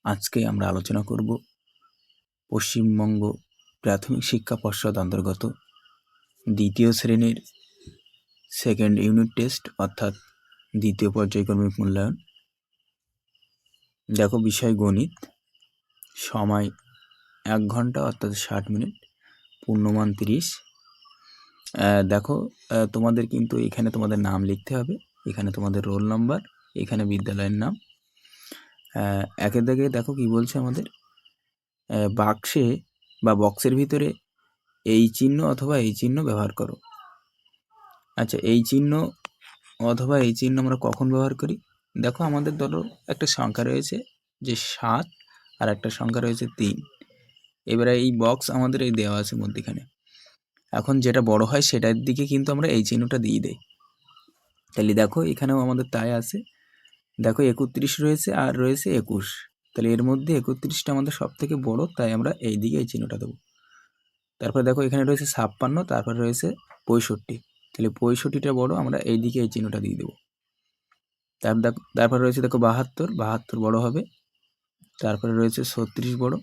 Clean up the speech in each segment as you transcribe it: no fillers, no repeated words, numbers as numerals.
আজকে আমরা আলোচনা করব পশ্চিমবঙ্গ প্রাথমিক শিক্ষা পর্ষদ অন্তর্গত দ্বিতীয় শ্রেণীর সেকেন্ড ইউনিট টেস্ট অর্থাৎ দ্বিতীয় পর্যায়ক্রমিক মূল্যায়ন। দেখো, বিষয় গণিত, সময় 1 ঘন্টা অর্থাৎ 60 মিনিট, পূর্ণমান 30। দেখো, তোমাদের কিন্তু এখানে তোমাদের নাম লিখতে হবে, এখানে তোমাদের রোল নাম্বার, এখানে বিদ্যালয়ের নাম। একের দাগে দেখো কি বলছে আমাদের, বাক্সে বা বক্সের ভিতরে এই চিহ্ন অথবা এই চিহ্ন ব্যবহার করো। আচ্ছা, এই চিহ্ন অথবা এই চিহ্ন আমরা কখন ব্যবহার করি? দেখো, আমাদের ধরো একটা সংখ্যা রয়েছে যে 7 আর একটা সংখ্যা রয়েছে 3। এবারে এই বক্স আমাদের এই দেওয়া আছে মধ্যখানে। এখন যেটা বড় হয় সেটার দিকে কিন্তু আমরা এই চিহ্নটা দিয়ে দেই। তাহলে দেখো এখানেও আমাদের তাই আছে। দেখো 31 রয়েছে আর রয়েছে 21। তাহলে এর মধ্যে 31টা আমাদের সব থেকে বড়, তাই আমরা এই দিকে এই চিহ্নটা দেবো। তারপর দেখো এখানে রয়েছে 56, তারপর রয়েছে 65। তাহলে 65টা বড়, আমরা এই দিকে এই চিহ্নটা দিয়ে দেবো। তারপর রয়েছে দেখো 72 বড় হবে। তারপরে রয়েছে 36 বড়।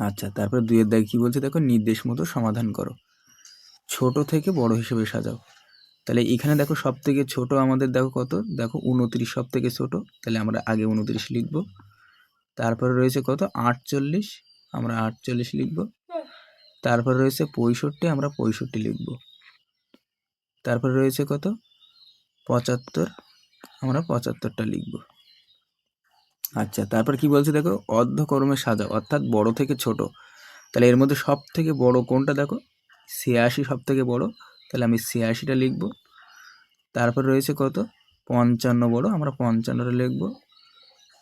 আচ্ছা, তারপরে 2-এর দাগে কী বলছে দেখো, নির্দেশ মতো সমাধান করো, ছোট থেকে বড় হিসেবে সাজাও। তাহলে এখানে দেখো সব থেকে ছোট আমাদের দেখো কত, দেখো 29 সব থেকে ছোট, তাহলে আমরা আগে 29 লিখব। তারপরে রয়েছে কত, 48, আমরা 48 লিখব। তারপরে রয়েছে 65, আমরা 65 লিখব। তারপরে রয়েছে কত, 75, আমরা 75টা লিখব। আচ্ছা, তারপর কি বলছে দেখো, অর্ধক্রমে সাজাও অর্থাৎ বড় থেকে ছোট। তাহলে এর মধ্যে সব থেকে বড় কোনটা দেখো, 86 সব থেকে বড়, তাহলে আমি 86টা লিখব। তারপর রয়েছে কত, 55 বড়, আমরা 55টা লিখব।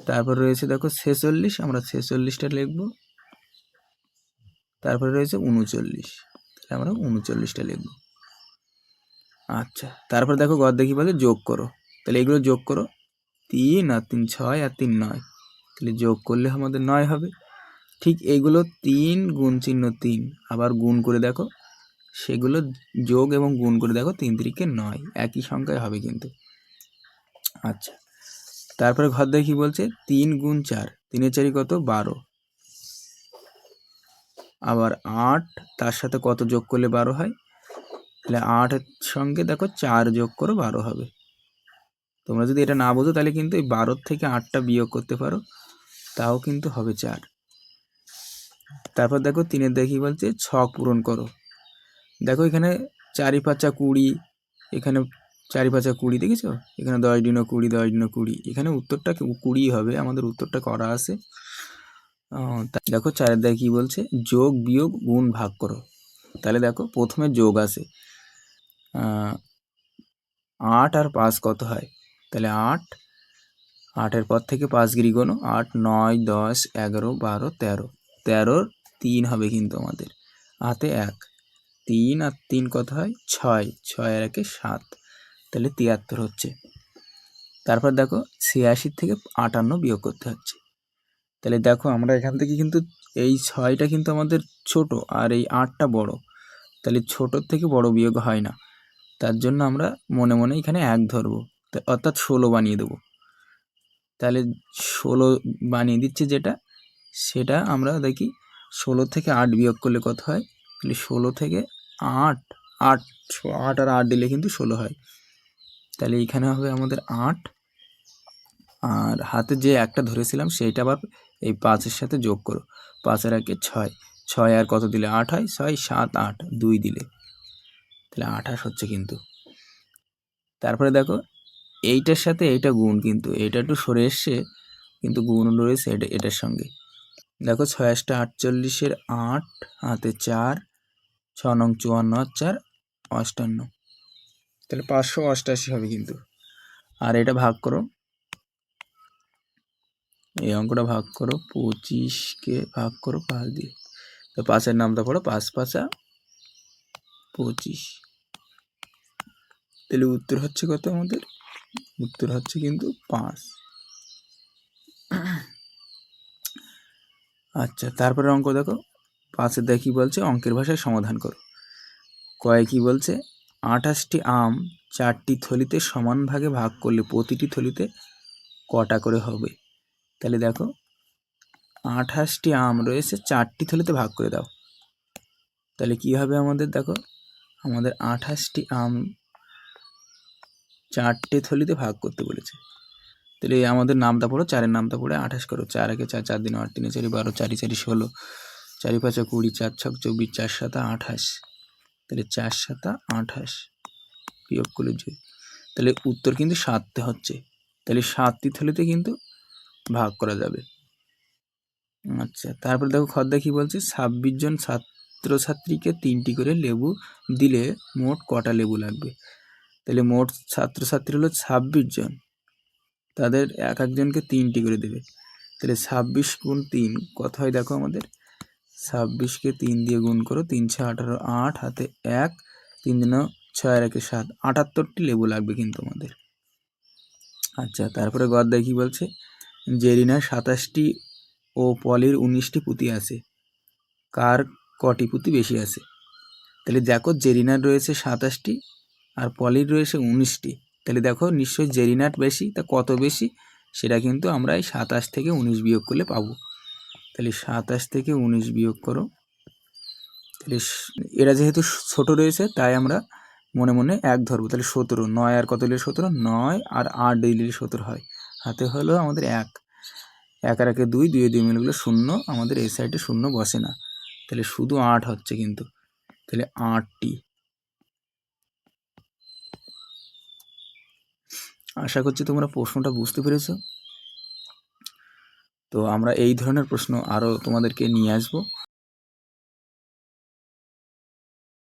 তারপর রয়েছে দেখো 46, আমরা 46টা লিখব। তারপরে রয়েছে 39, তাহলে আমরা 39টা লিখব। আচ্ছা, তারপর দেখো গদ দেখি বলে যোগ করো। তাহলে এগুলো যোগ করো, 3 আর 3 6 আর 3 9। তাহলে যোগ করলে আমাদের 9 হবে। ঠিক এইগুলো 3 গুণ চিহ্ন 3 আবার গুণ করে দেখো, সেগুলো যোগ এবং গুণ করে দেখো, 3 3-কে 9, একই সংখ্যায় হবে কিন্তু। আচ্ছা, তারপরে ঘর দেখে কি বলছে, 3 গুণ 4, 3 এর 4 কত, 12। আবার 8, তার সাথে কত যোগ করলে 12 হয়, তাহলে 8-এর সঙ্গে দেখো 4 যোগ করো, 12 হবে। তোমরা যদি এটা না বোঝো তাহলে কিন্তু এই 12 থেকে 8টা বিয়োগ করতে পারো, তাও কিন্তু হবে 4। তারপর দেখো 3-এর দেখি বলছে ছক পূরণ করো। দেখো এখানে 4 5 20, এখানে 4 5 20 দেখেছো, এখানে 10 × 20, 10 × 20, এখানে উত্তরটা 20 হবে, আমাদের উত্তরটা করা আছে। দেখো 4-এর দেখি কি বলছে, যোগ বিয়োগ গুণ ভাগ করো। তাহলে দেখো প্রথমে যোগ আছে, 8 আর 5 কত হয়, তাহলে 8, 8-এর পর থেকে 5 গিরি গোনো, 8 9 10 11 12 13, 13-র 3 হবে কিন্তু আমাদের হাতে 1, 3 আর 3 কত হয়, 6, 6 আর 1-এ 7, তাহলে 73 হচ্ছে। তারপর দেখো 86 থেকে 58 বিয়োগ করতে হচ্ছে। তাহলে দেখো আমরা এখান থেকে কিন্তু এই 6টা কিন্তু আমাদের ছোট আর এই 8টা বড়, তাহলে ছোটোর থেকে বড় বিয়োগ হয় না, তার জন্য আমরা মনে মনে এখানে 1 ধরবো, অর্থাৎ 16 বানিয়ে দেবো। তাহলে 16 বানিয়ে দিচ্ছে যেটা, সেটা আমরা দেখি 16 থেকে 8 বিয়োগ করলে কত হয়, তাহলে 16 থেকে 8, 8 8 আর 8 দিলে কিন্তু 16 হয়। তাহলে এখানে হবে আমাদের 8, আর হাতে যে একটা ধরেছিলাম সেইটা আবার এই 5-এর সাথে যোগ করো, 5 আর 1-এ 6, 6 আর কত দিলে 8 হয়, 6 7 8 2 দিলে, তাহলে 28 হচ্ছে কিন্তু। তারপরে দেখো এইটার সাথে এইটা গুণ, কিন্তু এইটা একটু সরে এসছে, কিন্তু গুণ রয়েছে এটার সঙ্গে। দেখো 6 8 48-এর 8 হাতে 4, 6 9 54 আর 4 58, তাহলে 588 হবে কিন্তু। আর এটা ভাগ করো, এই অঙ্কটা ভাগ করো, 25-কে ভাগ করো 5 দিয়ে, তো 5-এর নামটা পড়ো, 5 5 25, তাহলে উত্তর হচ্ছে কত আমাদের, উত্তর হচ্ছে কিন্তু 5। আচ্ছা, তারপরে অঙ্ক দেখো 5-এর দেখি বলছে অঙ্কের ভাষায় সমাধান করো। কয় কি বলছে, 28টি আম 4টি থলিতে সমান ভাগে ভাগ করলে প্রতিটি থলিতে কটা করে হবে। তাহলে দেখো 28টি আম রয়েছে, 4টি থলিতে ভাগ করে দাও। তাহলে কি হবে আমাদের, দেখো আমাদের 28টি আম 4টে থলিতে ভাগ করতে বলেছে। তাহলে আমাদের নামটা পড়ো, 4-এর নামটা পড়ে 28 করো। 4 একে 4, 4 দিনে 8, 3 4 12, 4 4 16, 4 5 20, 4 6 24, 4 7 28। তাহলে 4 7 28 বিয়োগ করলে যে, তাহলে উত্তর কিন্তু 7তে হচ্ছে। তাহলে 7টি থলিতে কিন্তু ভাগ করা যাবে। আচ্ছা, তারপর দেখো খদ্দা কি বলছে, 26 জন ছাত্রছাত্রীকে 3টি করে লেবু দিলে মোট কটা লেবু লাগবে। তাহলে মোট ছাত্রছাত্রী হলো 26 জন, তাদের এক একজনকে 3টি করে দেবে। তাহলে 26 গুণ 3 কত হয় দেখো আমাদের, 26কে 3 দিয়ে গুণ করো, 3 6 18, 8 হাতে 1, 3 দিন 6 আর 1 7, 78টি লেবু লাগবে কিন্তু আমাদের। আচ্ছা, তারপরে গদ্দায় কি বলছে, জেরিনার 27টি ও পলির 19টি পুঁতি আছে, কার কটি পুঁতি বেশি আছে। তাহলে দেখো জেরিনার রয়েছে 27টি আর পলির রয়েছে 19টি। তাহলে দেখো নিশ্চয়ই জেরিনার বেশি, তা কত বেশি সেটা কিন্তু আমরা এই 27 থেকে 19 বিয়োগ করলে পাবো। তাহলে 27 থেকে 19 বিয়োগ করো। তাহলে এরা যেহেতু ছোট রয়েছে তাই আমরা মনে মনে 1 ধরবো। তাহলে 17, 9 আর কত দিলে 17, 9 আর 8 দিলে 17 হয়। হাতে হলো আমাদের 1, 1 আর 1 2, 2 2 মিলে গেলো 0, আমাদের এই সাইডে 0 বসে না, তাহলে শুধু 8 হচ্ছে কিন্তু। তাহলে 8টি। আশা করছি তোমরা প্রশ্নটা বুঝতে পেরেছো। তো আমরা এই ধরনের প্রশ্ন আরও তোমাদেরকে নিয়ে আসবো।